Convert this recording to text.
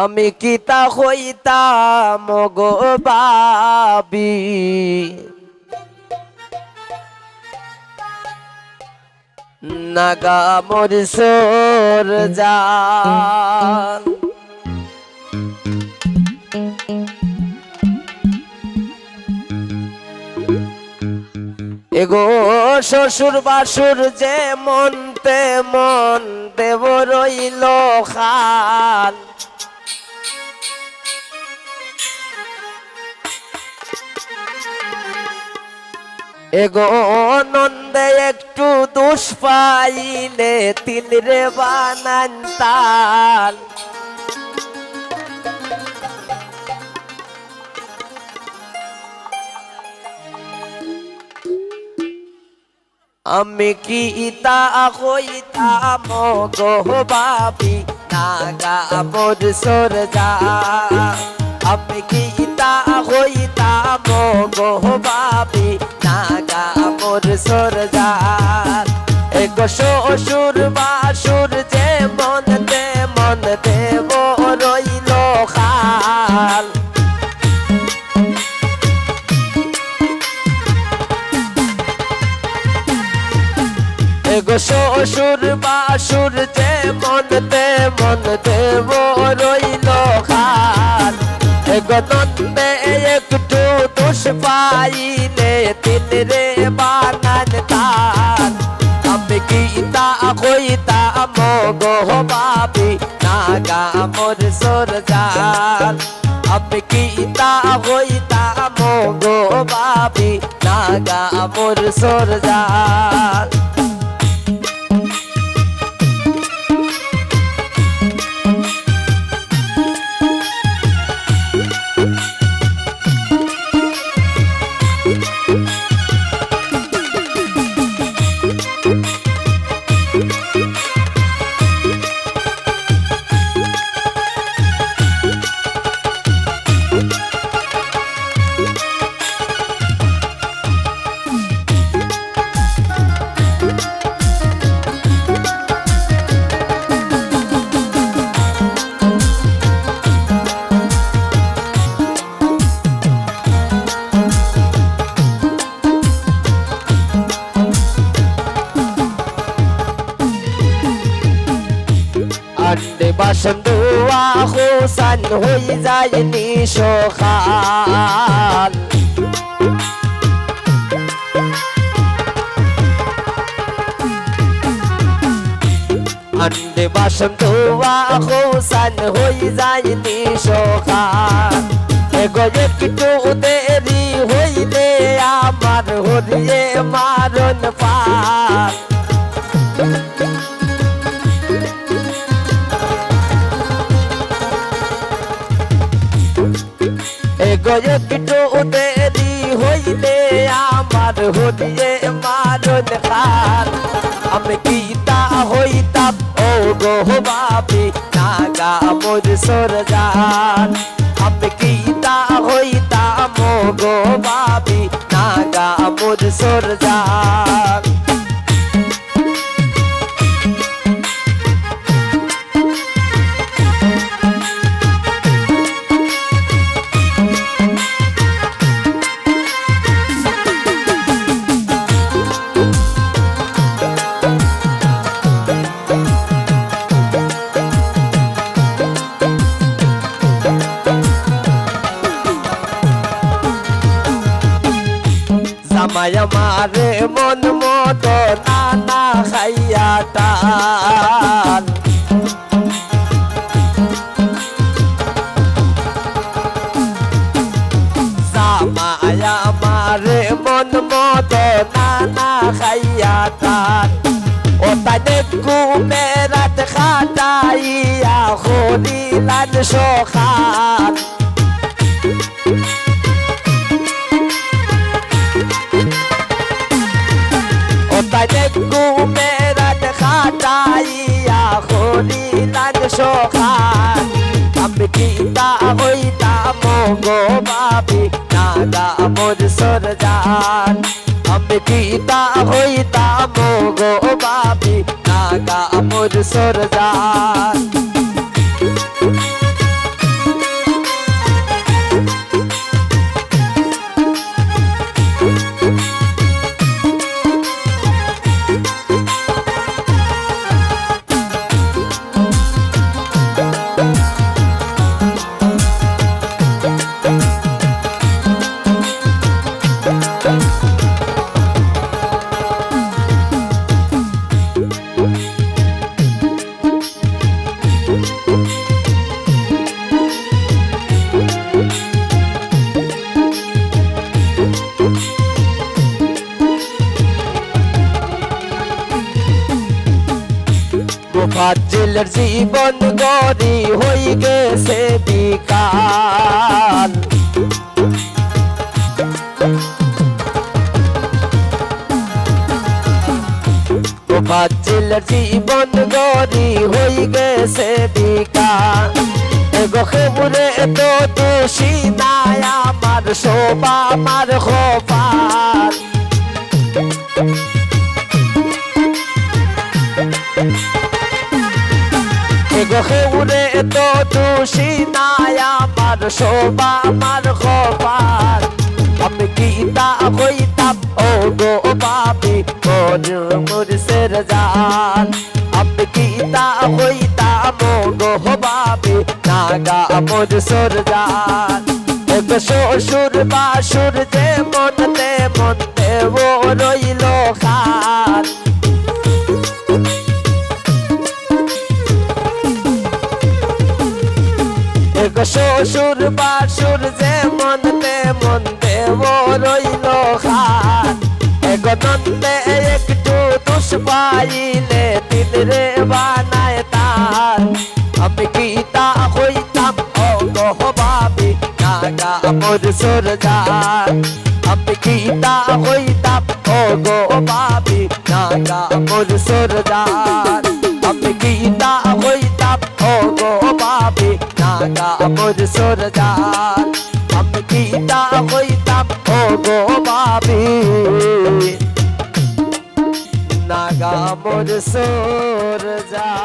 আমি কি তা হইতাম গো বাবি, নাগা মোর সোর জান। এগো শ্বশুর বাসুর যে মন তেমন দেব রইল খান। এগো নন্দে একটু দোষ পাইলে তিল রে বানান তাল। আমি কি ইতা হইতাম গো বাবি, নাগা মোর সোর জান। আমি কি ইতা হইতাম গো বাবি, নাগা মোর সোর জান। এগো শ্বশুর বাসুর যে মন তেমন দেব রইল খাল। এগো শ্বশুর বাসুর যে মন তেমন দেব রইল খাল। এগো নন্দে একটু দোষ পাইলে তিল রে বানান তাল। আমি কি তা হইতাম গো বাবি, নাগা মোর সোর জান। আমি কি তা হইতাম গো বাবি, নাগা মোর সোর জান। আন্ডে বাসন ধোয়া হোসান হয়ে যায় নিশোখাল। আন্ডে বাসন ধোয়া হোসান হয়ে যায় নিশোখাল। এগো একটু দেরি হইলে আমার হরিয়ে মারণ পাল। এগো একটু দেরি হইলে আমার হরিয়ে মারণ পাল। আমি কি তা হইতাম ও গো বাবি, নাগা মোর সোর জান। আমি কি তা হইতাম গো বাবি, নাগা মোর সোর জান। জামাই আমারে মন মতো নানা খাইয়া টান। জামাই আমারে মন মতো নানা খাইয়া টান। ও তাই ঘুমে রাত খাটাইয়া হরিলান সখান। ঘুমে রাত খাটাইয়া হরিলান সখান। আমি কি তা হইতাম গো বাবি, নাগা মোর সোর জান। আমি কি তা হইতাম গো বাবি, নাগা মোর মোর সরজান ফাজিলের জীবন গড়ি হই গেছে বিকাল ফাজিলের জীবন গড়ি হই গেছে বিকাল এগো খেবুরে তো দোষী নাই আমার শোভা আমার খোপাল গহেউরে তো দোষী নাই আমার শোভা আমার খোপাল আমি গীতা হইতাম ও গো বাবি মোর মুর্শের জান আমি গীতা হইতাম ও গো বাবি নাগা মোর সরজান এক শ্বশুর বাসুর যে মনতে মনতে ও রইল খান শ্বশুর বাসুর যে মনতে মনতে ও রইল খান নন্দে একটু দুষ পাইলে দিল রে বানায় তার আমি গীতা হইতাম ও গো বাবি নাগা মোর সরজান আমি গীতা হইতাম ও গো বাবি নাগা মোর সরজান আমি গীতা হইতাম ও গো বাবি নাগা মোর সরজান আমি গীতা হইতাম ও গো বাবি নাগা মোর সরজান।